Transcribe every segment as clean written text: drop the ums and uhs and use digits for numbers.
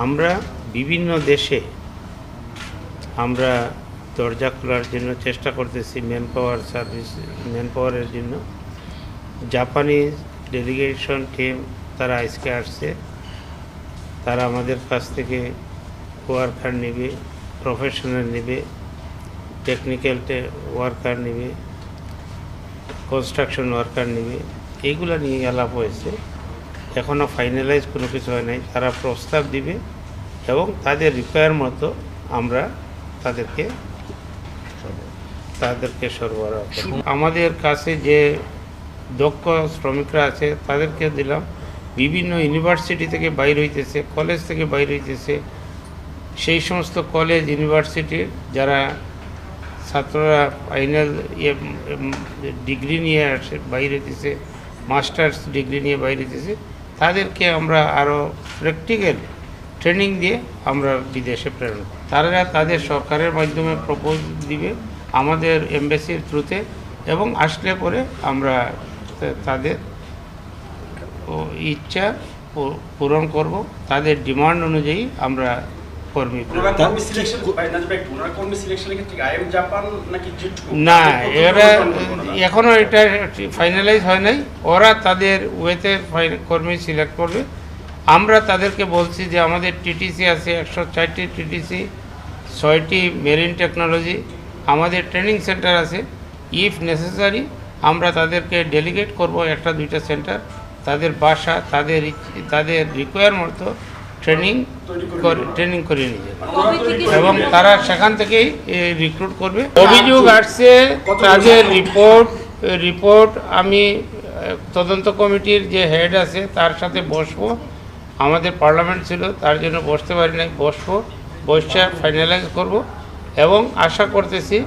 আমরা বিভিন্ন দেশে আমরা দরজা খোলার জন্য চেষ্টা করতেছি ম্যান পাওয়ারের জন্য। জাপানিজ ডেলিগেশন টিম তারা আজকে আসছে, তারা আমাদের কাছ থেকে ওয়ার্কার নেবে, প্রফেশনাল নেবে, টেকনিক্যাল ওয়ার্কার নেবে, কনস্ট্রাকশন ওয়ার্কার নেবে, এইগুলো নিয়ে আলাপ হয়েছে। এখনও ফাইনালাইজ কোনো কিছু হয় নাই। তারা প্রস্তাব দিবে এবং তাদের রিকোয়ার মতো আমরা তাদেরকে সরবরাহ করব। আমাদের কাছে যে দক্ষ শ্রমিকরা আছে তাদেরকে দিলাম। বিভিন্ন ইউনিভার্সিটি থেকে বাইর হইতেছে, কলেজ থেকে বাইর হইতেছে, সেই সমস্ত কলেজ ইউনিভার্সিটির যারা ছাত্ররা ফাইনাল ডিগ্রি নিয়ে আসে বাইর হইতেছে, মাস্টার্স ডিগ্রি নিয়ে বাইর হইতেছে, তাদেরকে আমরা আরও প্র্যাকটিক্যাল ট্রেনিং দিয়ে আমরা বিদেশে প্রেরণ করি। তারা তাদের সরকারের মাধ্যমে প্রপোজ দিবে আমাদের এমবাসির থ্রুতে, এবং আসলে পরে আমরা তাদের ইচ্ছা পূরণ করব। তাদের ডিমান্ড অনুযায়ী আমরা কর্মী না, এরা এখনও এটা ফাইনালাইজ হয় নাই। ওরা তাদের ওয়েতে কর্মী সিলেক্ট করবে। আমরা তাদেরকে বলছি যে আমাদের টিটিসি আছে 104টি টিটিসি, 6টি মেরিন টেকনোলজি, আমাদের ট্রেনিং সেন্টার আছে। ইফ নেসেসারি আমরা তাদেরকে ডেলিগেট করব 1-2টা সেন্টার, তাদের বাসা, তাদের রিকোয়ার মতো ট্রেনিং করে নিয়ে যাবে এবং তারা সেখান থেকেই রিক্রুট করবে। অভিযোগ আসছে, তাদের রিপোর্ট আমি তদন্ত কমিটির যে হেড আছে তার সাথে বসবো। আমাদের পার্লামেন্ট ছিল, তার জন্য বসতে পারি নাই, বসে ফাইনালাইজ করব এবং আশা করতেছি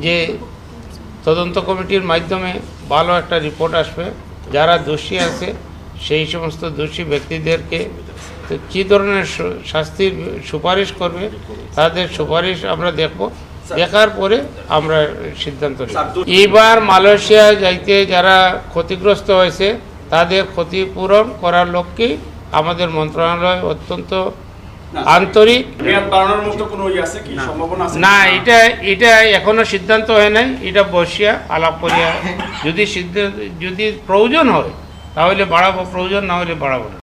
যে তদন্ত কমিটির মাধ্যমে ভালো একটা রিপোর্ট আসবে। যারা দোষী আছে সেই সমস্ত দোষী ব্যক্তিদেরকে কী ধরনের শাস্তির সুপারিশ করবে, তাদের সুপারিশ আমরা দেখব। দেখার পরে আমরা সিদ্ধান্ত নেব। এবার মালয়েশিয়া যাইতে যারা ক্ষতিগ্রস্ত হয়েছে তাদের ক্ষতিপূরণ করার লক্ষ্যে আমাদের মন্ত্রণালয় অত্যন্ত আন্তরিক। না, এটা এখনো সিদ্ধান্ত হয় নাই। এটা বসিয়া আলাপ করিয়া যদি প্রয়োজন হয় তাহলে বাড়াবো, প্রয়োজন না হলে বাড়াবো না।